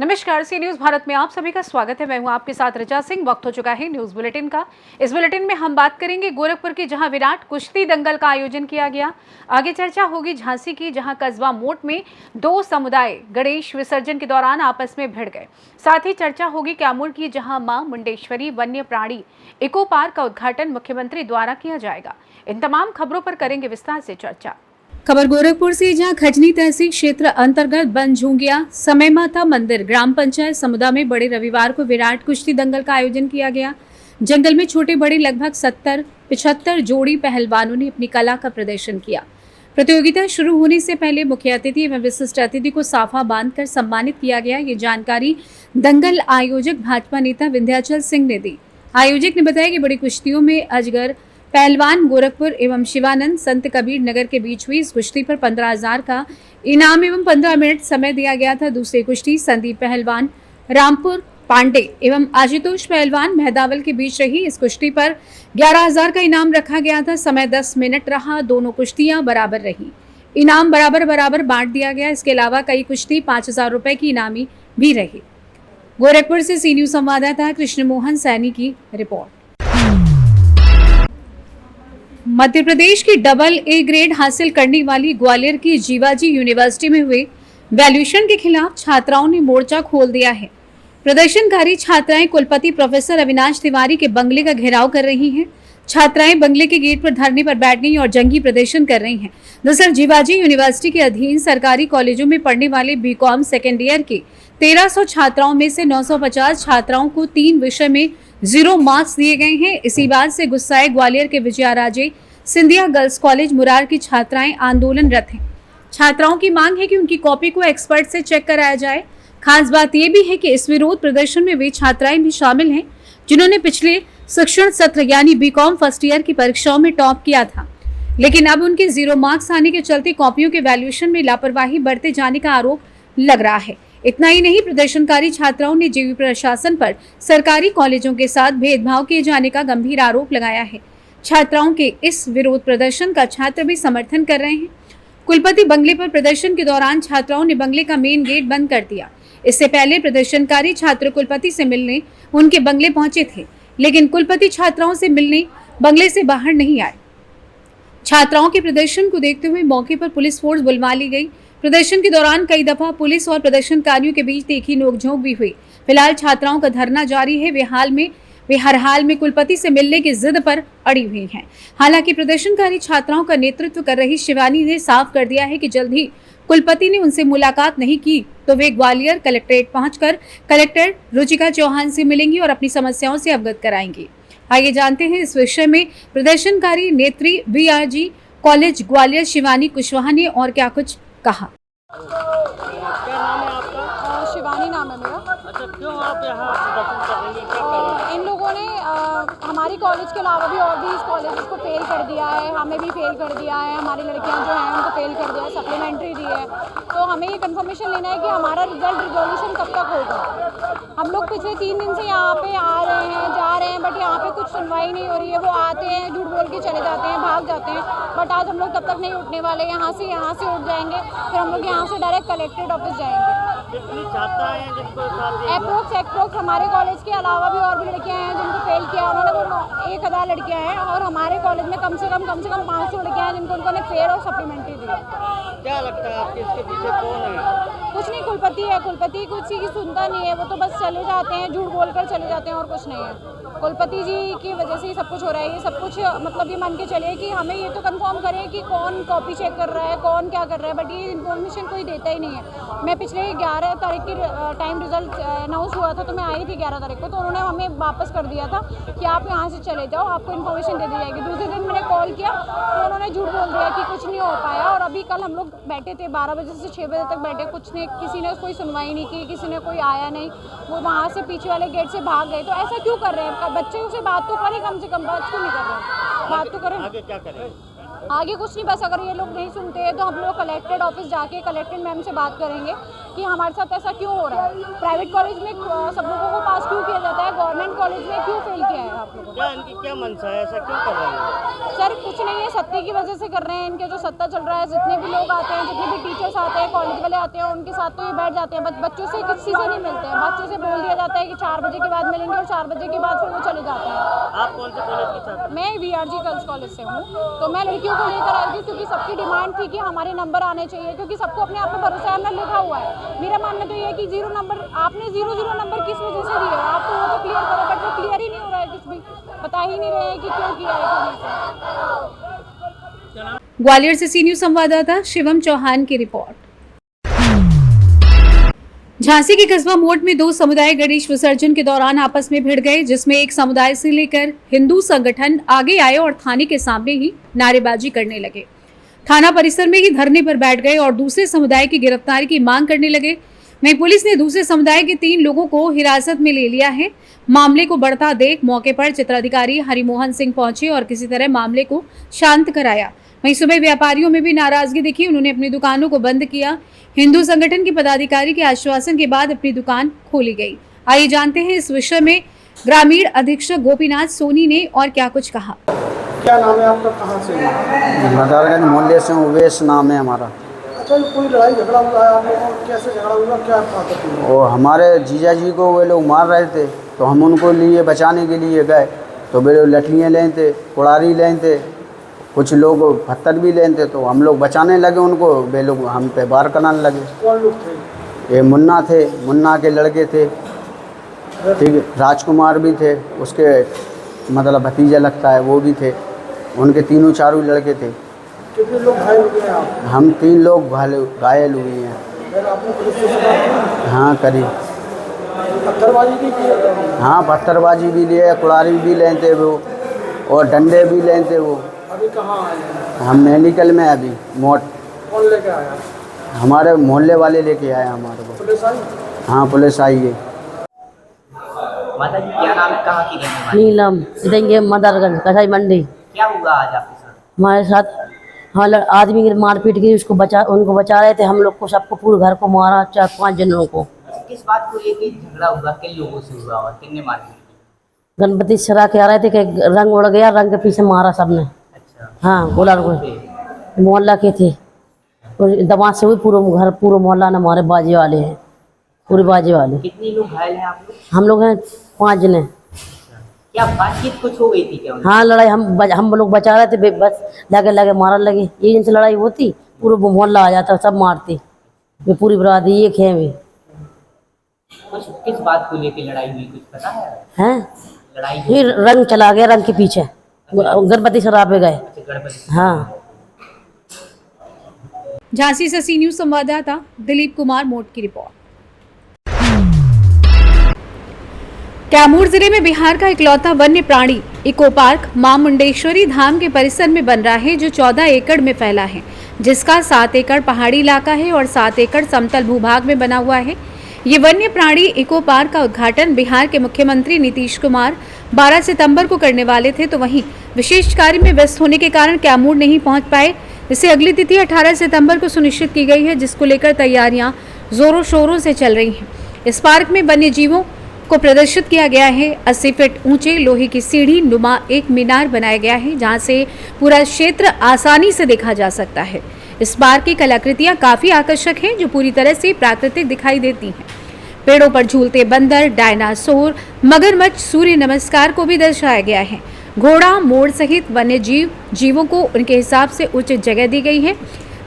नमस्कार, सी न्यूज भारत में आप सभी का स्वागत है। मैं हूं आपके साथ ऋचा सिंह। वक्त हो चुका है न्यूज बुलेटिन का। इस बुलेटिन में हम बात करेंगे गोरखपुर की, जहां विराट कुश्ती दंगल का आयोजन किया गया। आगे चर्चा होगी झांसी की, जहां कस्बा मोट में दो समुदाय गणेश विसर्जन के दौरान आपस में भिड़ गए। साथ ही चर्चा होगी कैमूर की, जहां मां मुंडेश्वरी वन्य प्राणी इको पार्क का उद्घाटन मुख्यमंत्री द्वारा किया जाएगा। इन तमाम खबरों पर करेंगे विस्तार से चर्चा। खबर गोरखपुर से, जहां खजनी तहसील क्षेत्र अंतर्गत बनझूंगिया समय माता मंदिर ग्राम पंचायत समुदाय में बड़े रविवार को विराट कुश्ती दंगल का आयोजन किया गया। जंगल में छोटे बड़े लगभग 70-75 जोड़ी पहलवानों ने अपनी कला का प्रदर्शन किया। प्रतियोगिता शुरू होने से पहले मुख्य अतिथि एवं विशिष्ट अतिथि को साफा बांधकर सम्मानित किया गया। ये जानकारी दंगल आयोजक भाजपा नेता विंध्याचल सिंह ने दी। आयोजक ने बताया कि बड़ी कुश्तियों में अजगर पहलवान गोरखपुर एवं शिवानंद संत कबीर नगर के बीच हुई। इस कुश्ती पर 15,000 का इनाम एवं 15 मिनट समय दिया गया था। दूसरी कुश्ती संदीप पहलवान रामपुर पांडे एवं आशुतोष पहलवान मेहदावल के बीच रही। इस कुश्ती पर 11,000 का इनाम रखा गया था। समय 10 मिनट रहा। दोनों कुश्तियां बराबर रही। इनाम बराबर बांट दिया गया। इसके अलावा कई कुश्ती 5,000 रुपए की इनामी भी रही। गोरखपुर से सी न्यूज संवाददाता कृष्ण मोहन सैनी की रिपोर्ट। मध्य प्रदेश की डबल ए ग्रेड हासिल करने वाली ग्वालियर की जीवाजी यूनिवर्सिटी में हुए वैल्यूएशन के खिलाफ छात्राओं ने मोर्चा खोल दिया है। प्रदर्शनकारी छात्राएं कुलपति प्रोफेसर अविनाश तिवारी के बंगले का घेराव कर रही हैं। छात्राएं बंगले के गेट पर धरने पर बैठ गई और जंगी प्रदर्शन कर रही हैं। दरअसल जीवाजी यूनिवर्सिटी के अधीन सरकारी कॉलेजों में पढ़ने वाले बीकॉम सेकेंड ईयर के 1300 छात्राओं में से 950 छात्राओं को 3 विषय में 0 मार्क्स दिए गए हैं। इसी बात से गुस्साए ग्वालियर के विजयाराजे सिंधिया गर्ल्स कॉलेज मुरार की छात्राएं आंदोलनरत हैं। छात्राओं की मांग है कि उनकी कॉपी को एक्सपर्ट से चेक कराया जाए। खास बात यह भी है कि इस विरोध प्रदर्शन में वे छात्राएं भी शामिल हैं जिन्होंने पिछले शिक्षण सत्र यानी बीकॉम फर्स्ट ईयर की परीक्षाओं में टॉप किया था, लेकिन अब उनके 0 मार्क्स आने के चलते कॉपियों के वैल्यूएशन में लापरवाही बरते जाने का आरोप लग रहा है। इतना ही नहीं, प्रदर्शनकारी छात्राओं ने जेवी प्रशासन पर सरकारी कॉलेजों के साथ भेदभाव किए जाने का गंभीर आरोप लगाया है। छात्राओं के इस विरोध प्रदर्शन का छात्र भी समर्थन कर रहे हैं। कुलपति बंगले पर प्रदर्शन के दौरान छात्राओं ने बंगले का मेन गेट बंद कर दिया। इससे पहले प्रदर्शनकारी छात्र कुलपति से मिलने उनके बंगले पहुंचे थे, लेकिन कुलपति छात्राओं से मिलने बंगले से बाहर नहीं आए। छात्राओं के प्रदर्शन को देखते हुए मौके पर पुलिस फोर्स बुलवा ली गई। प्रदर्शन के दौरान कई दफा पुलिस और प्रदर्शनकारियों के बीच तीखी नोकझोंक भी हुई। फिलहाल छात्राओं का धरना जारी है। वे हर हाल में कुलपति से मिलने की जिद पर अड़ी हुई हैं। हालांकि प्रदर्शनकारी छात्राओं का नेतृत्व कर रही शिवानी ने साफ कर दिया है कि जल्द ही कुलपति ने उनसे मुलाकात नहीं की तो वे ग्वालियर कलेक्ट्रेट पहुंचकर कलेक्टर रुचिका चौहान से मिलेंगी और अपनी समस्याओं से अवगत कराएंगी। आइए जानते हैं इस विषय में प्रदर्शनकारी नेत्री VRG कॉलेज ग्वालियर शिवानी कुशवाहा ने और क्या कुछ कहा। क्या नाम है आपका? शिवानी नाम है मेरा। अच्छा, क्यों आप यहाँ प्रदर्शन कर रही हैं? क्या कारण? इन लोगों ने हमारी कॉलेज के अलावा भी और भी इस कॉलेज को फेल कर दिया है, हमें भी फेल कर दिया है, हमारी लड़कियां जो हैं उनको फेल कर दिया है, सप्लीमेंट्री दी है। तो हमें ये कंफर्मेशन लेना है कि हमारा रिजल्ट रिजोल्यूशन कब तक होगा। हम लोग पिछले 3 दिन से यहाँ पे आ रहे हैं, जा रहे हैं, बट यहाँ पे कुछ सुनवाई नहीं हो रही है। वो आते हैं, झूठ बोल के चले जाते हैं, भाग जाते हैं। बट आज हम लोग तब तक नहीं उठने वाले। यहाँ से उठ जाएंगे, फिर हम लोग यहाँ से डायरेक्ट कलेक्ट्रेट ऑफिस जाएंगे। कितनी छात्राएं हैं जिनको अप्रोक्स हमारे कॉलेज के अलावा भी और भी लड़कियां हैं जिनको फेल किया उन्होंने। वो 1,000 लड़कियां हैं और हमारे कॉलेज में कम से कम 500 लड़कियां हैं जिनको उन्होंने फेल और सप्लीमेंट्री दी। क्या लगता है आपके इसके पीछे कौन है? कुछ नहीं, कुलपति है। कुलपति कुछ की सुनता नहीं है, वो तो बस चले जाते हैं, झूठ बोलकर चले जाते हैं और कुछ नहीं है। कुलपति जी की वजह से ही सब कुछ हो रहा है। ये सब कुछ मतलब ये मान के चलिए कि हमें ये तो कंफर्म करें कि कौन कॉपी चेक कर रहा है, कौन क्या कर रहा है, बट ये इन्फॉर्मेशन कोई देता ही नहीं है। मैं पिछले 11 तारीख की टाइम रिजल्ट अनाउंस हुआ था तो मैं आई थी 11 तारीख को, तो उन्होंने हमें वापस कर दिया था कि आप यहाँ से चले जाओ, आपको इन्फॉर्मेशन दे दी जाएगी। दूसरे दिन मैंने कॉल किया तो उन्होंने झूठ बोल दिया कि कुछ नहीं हो पाया। और अभी कल हम लोग बैठे थे 12 बजे से 6 बजे तक बैठे, किसी ने कोई सुनवाई नहीं की, किसी ने कोई आया नहीं। वो वहाँ से पीछे वाले गेट से भाग गए। तो ऐसा क्यों कर रहे हैं? बच्चे से बात तो करें, कम से कम बात क्यों नहीं कर रहे हैं? बात तो करें। आगे क्या करें? आगे कुछ नहीं, बस अगर ये लोग नहीं सुनते हैं तो हम लोग कलेक्टेड ऑफिस जाके कलेक्टेड मैम से बात करेंगे कि हमारे साथ ऐसा क्यों हो रहा है। प्राइवेट कॉलेज में सब लोगों को पास क्यों किया जाता है, गवर्नमेंट कॉलेज में क्यों फेल किया है आप लोगों क्या इनकी क्या मंशा है, ऐसा क्यों कर रहे हैं? सर कुछ नहीं है, सत्ते की वजह से कर रहे हैं। इनके जो सत्ता चल रहा है, जितने भी लोग आते हैं, जितने भी टीचर्स आते हैं, कॉलेज वाले आते हैं, उनके साथ तो ये बैठ जाते हैं। बच्चों से किसी से नहीं मिलते हैं। बच्चों से बोल दिया जाता है कि 4 बजे के बाद मिलेंगे और 4 बजे के बाद फिर वो चले जाते हैं। आप कौन से कॉलेज की छात्र? मैं VRG गर्ल्स कॉलेज से हूँ, तो मैं लड़कियों को लेकर आई थी क्योंकि सबकी डिमांड थी कि हमारे नंबर आने चाहिए, क्योंकि सबको अपने आप पे भरोसा है। हमने लिखा हुआ है, मेरा मानना तो ये है कि 0 नंबर आपने 0 नंबर किस वजह से दिए, आप तो वो तो क्लियर करो, बट वो क्लियर ही नहीं हो रहा है, कुछ भी बता ही नहीं रहे हैं कि क्यों किया है, क्यों नहीं। ग्वालियर से सी न्यूज संवाददाता शिवम चौहान की रिपोर्ट। झांसी के कस्बा मोड़ में 2 समुदाय गणेश विसर्जन के दौरान आपस में भिड़ गए, जिसमें एक समुदाय से लेकर हिंदू संगठन आगे आए और थाने के सामने ही नारेबाजी करने लगे। थाना परिसर में ही धरने पर बैठ गए और दूसरे समुदाय की गिरफ्तारी की मांग करने लगे। वहीं पुलिस ने दूसरे समुदाय के 3 लोगों को हिरासत में ले लिया है। मामले को बढ़ता देख मौके पर चित्राधिकारी हरिमोहन सिंह पहुंचे और किसी तरह मामले को शांत कराया। वहीं सुबह व्यापारियों में भी नाराजगी दिखी, उन्होंने अपनी दुकानों को बंद किया। हिंदू संगठन के पदाधिकारी के आश्वासन के बाद अपनी दुकान खोली गई। आइए जानते हैं इस विषय में ग्रामीण अधीक्षक गोपीनाथ सोनी ने और क्या कुछ कहा। क्या नाम है आपका, कहाँ से? मदारगंज मोहल्ले से हूँ, उवैस नाम है हमारा। अच्छा, कोई लड़ाई झगड़ा हुआ है आप लोगों को? कैसे झगड़ा हुआ, क्या बात है? और हमारे जीजा जी को वे लोग मार रहे थे, तो हम उनको लिए बचाने के लिए गए, तो वे लोग लठियाँ लेते, कुड़ारी लेते, कुछ लोग पत्थर भी लेते, तो हम लोग बचाने लगे उनको, वे लोग हम पे वार कराने लगे। कौन लोग थे? ये मुन्ना थे, मुन्ना के लड़के थे, ठीक है, राजकुमार भी थे, उसके मतलब भतीजा लगता है, वो भी थे, उनके 3-4 लड़के थे। कितने लोग घायल हुए हैं आप? हम 3 लोग घायल हुए हैं। फिर आपने पुलिस से बात हाँ करी, की? पत्थरबाजी भी की? हाँ पत्थरबाजी भी लिए, कुड़ारी भी लेते वो, और डंडे भी लेते वो। अभी कहाँ आए हैं? हम मेडिकल में अभी मोट। कौन लेके आया? हमारे मोहल्ले वाले लेके आए हमारे को। पुलिस आई? हाँ पुलिस आई है। माता जी क्या नाम है, कहाँ की रहने वाली? नीलम देंगे मदारगंज कसाई मंडी। क्या हुआ आज आपके साथ? हमारे साथ हाँ आदमी की मारपीट की, उनको बचा रहे थे। हम लोग को सबको पूरे घर को मारा, 4-5 जनों को। किस बात को लेके झगड़ा हुआ, किन लोगों से हुआ और किन्ने मारपीट की? गणपति सरा के आ रहे थे कि रंग उड़ गया, रंग के पीछे मारा सबने। अच्छा, हाँ गुलाल को मोहल्ला के थे, और दमाद से हुई पूरा मोहल्ला न मारे, बाजे वाले हैं, पूरे बाजे वाले। कितने लोग घायल हैं आप लोग? हम लोग हैं 5 जने। क्या बातचीत कुछ हो गई थी क्या उनकी? हाँ लड़ाई हम लोग बचा रहे थे, बस लगे मारने लगे। ये जिनसे लड़ाई होती पूरा मोहल्ला आ जाता, सब मारते, वे पूरी बरादरी एक है। वे कुछ किस बात को लेके लड़ाई हुई, कुछ पता है? हैं लड़ाई हुई? फिर रंग चला गया, रंग के पीछे गणपति सरा पे गए। अच्छा, गणपति। हाँ। झांसी से सी न्यूज संवाददाता दिलीप कुमार मोट की रिपोर्ट। कैमूर जिले में बिहार का इकलौता वन्य प्राणी इको पार्क मां मुंडेश्वरी धाम के परिसर में बन रहा है, जो 14 एकड़ में फैला है, जिसका 7 एकड़ पहाड़ी इलाका है और 7 एकड़ समतल भूभाग में बना हुआ है। ये वन्य प्राणी इको पार्क का उद्घाटन बिहार के मुख्यमंत्री नीतीश कुमार 12 सितंबर को करने वाले थे, तो वहीं विशेष कार्य में व्यस्त होने के कारण कैमूर नहीं पहुंच पाए। इसे अगली तिथि 18 सितंबर को सुनिश्चित की गई है, जिसको लेकर तैयारियां जोरों शोरों से चल रही हैं। इस पार्क में वन्य जीवों को प्रदर्शित किया गया है। 80 फीट ऊंचे लोहे की सीढ़ी नुमा एक मीनार बनाया गया है, जहां से पूरा क्षेत्र आसानी से देखा जा सकता है। इस पार्क की कलाकृतियां काफी आकर्षक हैं, जो पूरी तरह से प्राकृतिक दिखाई देती हैं। पेड़ों पर झूलते बंदर, डायनासोर, मगरमच्छ, सूर्य नमस्कार को भी दर्शाया गया है। घोड़ा, मोर सहित वन्य जीवों को उनके हिसाब से उचित जगह दी गई है।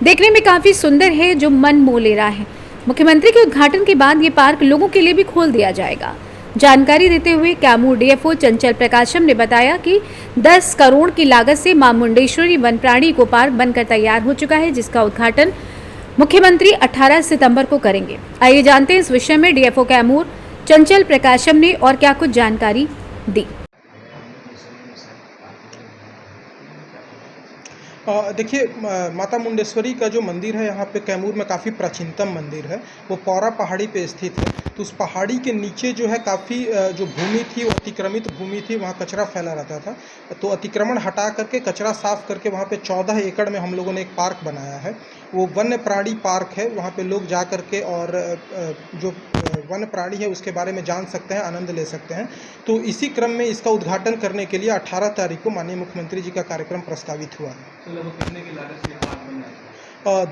देखने में काफी सुंदर है, जो मन मोह ले रहा है। मुख्यमंत्री के उद्घाटन के बाद ये पार्क लोगों के लिए भी खोल दिया जाएगा। जानकारी देते हुए कैमूर डीएफओ चंचल प्रकाशम ने बताया कि 10 करोड़ की लागत से मां मुंडेश्वरी वन प्राणी इको पार्क बनकर तैयार हो चुका है, जिसका उद्घाटन मुख्यमंत्री 18 सितंबर को करेंगे। आइए जानते हैं इस विषय में डीएफओ कैमूर चंचल प्रकाशम ने और क्या कुछ जानकारी दी। देखिए, माता मुंडेश्वरी का जो मंदिर है यहाँ पे कैमूर में काफ़ी प्राचीनतम मंदिर है। वो पौरा पहाड़ी पे स्थित है। तो उस पहाड़ी के नीचे जो है काफ़ी जो भूमि थी वो अतिक्रमित भूमि थी, वहाँ कचरा फैला रहता था। तो अतिक्रमण हटा करके कचरा साफ करके वहाँ पे 14 एकड़ में हम लोगों ने एक पार्क बनाया है। वो वन्य प्राणी पार्क है। वहाँ पे लोग जा करके और जो वन्य प्राणी है उसके बारे में जान सकते हैं, आनंद ले सकते हैं। तो इसी क्रम में इसका उद्घाटन करने के लिए 18 तारीख को माननीय मुख्यमंत्री जी का कार्यक्रम प्रस्तावित हुआ है।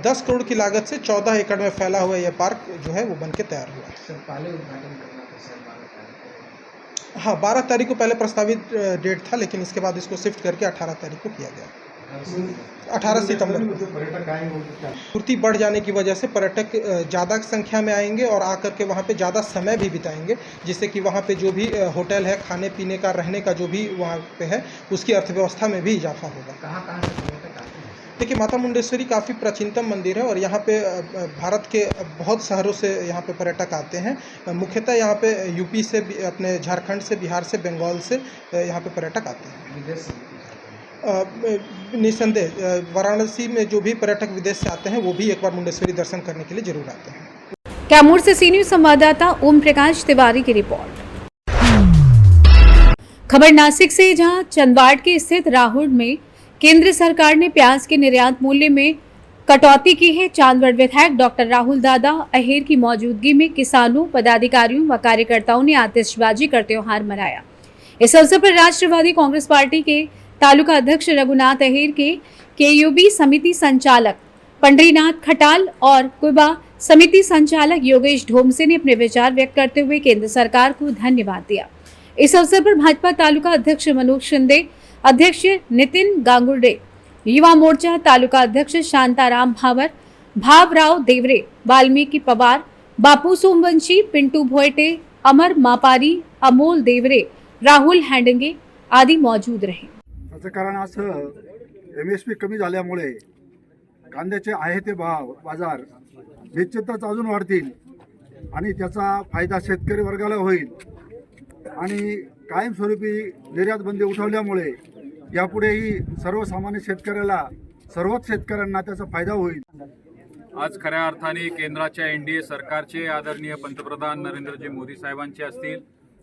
10 करोड़ की लागत से 14 एकड़ में फैला हुआ यह पार्क जो है वो बन के तैयार हुआ है। सर पहले उद्घाटन करना था सर 12 तारीख को। हाँ, 12 तारीख को पहले प्रस्तावित डेट था, लेकिन इसके बाद इसको शिफ्ट करके 18 तारीख को किया गया। 18 सितंबर को जो पर्यटक आएंगे उनकी क्या पूर्ति बढ़ जाने की वजह से पर्यटक ज़्यादा संख्या में आएंगे और आकर के वहाँ पे ज़्यादा समय भी बिताएंगे, जिससे कि वहाँ पे जो भी होटल है, खाने पीने का, रहने का जो भी वहाँ पे है, उसकी अर्थव्यवस्था में भी इजाफा होगा। कहाँ से पर्यटक आते हैं? देखिए, माता मुंडेश्वरी काफ़ी प्राचीनतम मंदिर है और यहाँ पे भारत के बहुत शहरों से यहाँ पे पर्यटक आते हैं। मुख्यतः यहाँ पे यूपी से, अपने झारखंड से, बिहार से, बंगाल से यहाँ पे पर्यटक आते हैं। विदेश से निसंदेह वाराणसी में जो भी पर्यटक विदेश से आते हैं वो भी एक बार मुंडेश्वरी दर्शन करने के लिए जरूर आते हैं। कैमूर से सी न्यूज संवाददाता ओम प्रकाश तिवारी की रिपोर्ट। खबर नासिक से, जहां चंदवाड़ के स्थित राहुल में केंद्र सरकार ने प्याज के निर्यात मूल्य में कटौती की है। चांदवड़ विधायक डॉक्टर राहुल दादा अहेर की मौजूदगी में किसानों, पदाधिकारियों व कार्यकर्ताओं ने आतिशबाजी कर त्योहार मनाया। इस अवसर पर राष्ट्रवादी कांग्रेस पार्टी के तालुका अध्यक्ष रघुनाथ अहेर के केयूबी समिति संचालक पंडरीनाथ खटाल और कुबा समिति संचालक योगेश ढोमसे ने अपने विचार व्यक्त करते हुए केंद्र सरकार को धन्यवाद दिया। इस अवसर पर भाजपा तालुका अध्यक्ष मनोज शिंदे, अध्यक्ष नितिन गांगुर्डे, युवा मोर्चा तालुका अध्यक्ष शांताराम भावर, भावराव देवरे, वाल्मीकि पवार, बापू सोमवंशी, पिंटू भोयटे, अमर मापारी, अमोल देवरे, राहुल हैंडंगे आदि मौजूद रहे। त्याचं कारण असं MSP कमी झाल्यामुळे कांद्याचे आहे ते भाव बाजार निश्चितच अजून वाढतील आणि त्याचा फायदा शेतकरी वर्गाला होईल आणि कायमस्वरूपी निर्यात बंदी उठवल्यामुळे यापुढेही सर्वसामान्य शेतकऱ्याला, सर्वच शेतकऱ्यांना त्याचा फायदा होईल। आज खऱ्या अर्थाने केंद्राच्या NDA सरकारचे आदरणीय पंतप्रधान नरेंद्रजी मोदी साहेबांचे असतील,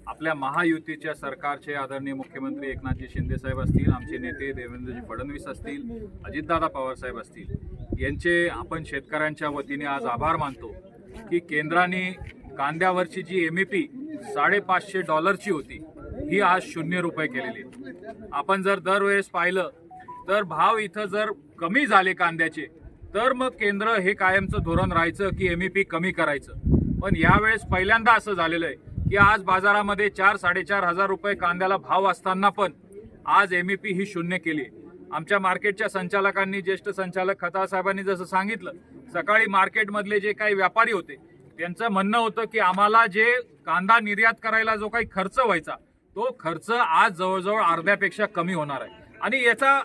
आपल्या महायुतीच्या सरकारचे आदरणीय मुख्यमंत्री एकनाथजी शिंदे साहेब असतील, आमचे नेते देवेंद्रजी फडणवीस असतील, अजितदादा पवार साहेब असतील, यांचे आपण शेतकऱ्यांच्या वतीने आज आभार मानतो की केंद्राने कांद्यावरची जी MAP $550 होती ही आज ₹0 केलेली आहे। आपण जर दरवेळेस पाहिलं तर भाव इथं जर कमी झाले कांद्याचे तर मग केंद्र हे कायमचं धोरण राहायचं की MAP कमी करायचं, पण यावेळेस पहिल्यांदा असं झालेलं आहे की आज बाजारामध्ये 4-4.5 हजार रुपये कांद्याला भाव असताना पण आज MAP ही 0 केली। आमच्या मार्केटच्या संचालकांनी, ज्येष्ठ संचालक खताळ साहेबांनी जसं सांगितलं, सकाळी मार्केटमधले जे काही व्यापारी होते त्यांचं म्हणणं होतं की आम्हाला जे कांदा निर्यात करायला जो काही खर्च व्हायचा तो खर्च आज जवळजवळ अर्ध्यापेक्षा कमी होणार आहे आणि याचा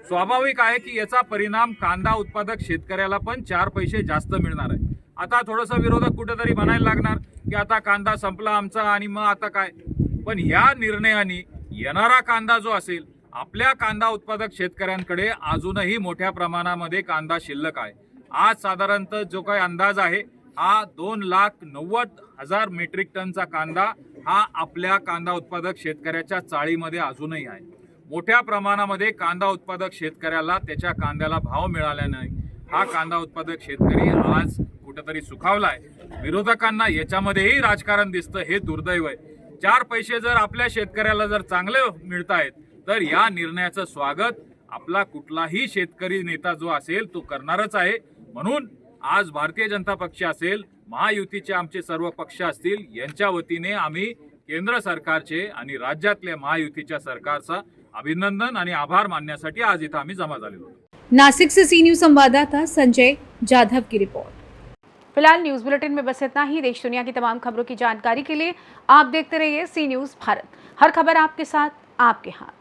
स्वाभाविक आहे की याचा परिणाम कांदा उत्पादक शेतकऱ्याला पण 4 पैसे जास्त मिळणार आहे। आता थोडंसं विरोधक कुठेतरी म्हणायला लागणार की आता कांदा संपला आमचा आणि मग आता काय, पण या निर्णयाने येणारा कांदा जो असेल, आपल्या कांदा उत्पादक शेतकऱ्यांकडे अजूनही मोठ्या प्रमाणामध्ये कांदा शिल्लक आहे। आज साधारणतः जो काही अंदाज आहे हा 2,90,000 मेट्रिक टनचा कांदा हा आपल्या कांदा उत्पादक शेतकऱ्याच्या चाळीमध्ये अजूनही आहे। मोठ्या प्रमाणामध्ये कांदा उत्पादक शेतकऱ्याला त्याच्या कांद्याला भाव मिळाला नाही, हा कांदा उत्पादक शेतकरी आज कुठेतरी सुखावलाय। विरोधकांना याच्यामध्येही राजकारण दिसतं, हे दुर्दैव आहे। 4 पैसे जर आपल्या शेतकऱ्याला जर चांगले मिळतायत तर या निर्णयाचं स्वागत आपला कुठलाही शेतकरी नेता जो असेल तो करणारच आहे। म्हणून आज भारतीय जनता पक्ष असेल, महायुतीचे आमचे सर्व पक्ष असतील, यांच्या वतीने आम्ही केंद्र सरकारचे आणि राज्यातल्या महायुतीच्या सरकारचा अभिनंदन आणि आभार मानण्यासाठी आज इथं आम्ही जमा झालेलो आहोत। नासिक से सी न्यूज संवाददाता संजय जाधव की रिपोर्ट। फिलहाल न्यूज बुलेटिन में बस इतना ही। देश दुनिया की तमाम खबरों की जानकारी के लिए आप देखते रहिए सी न्यूज भारत। हर खबर आपके साथ, आपके हाथ।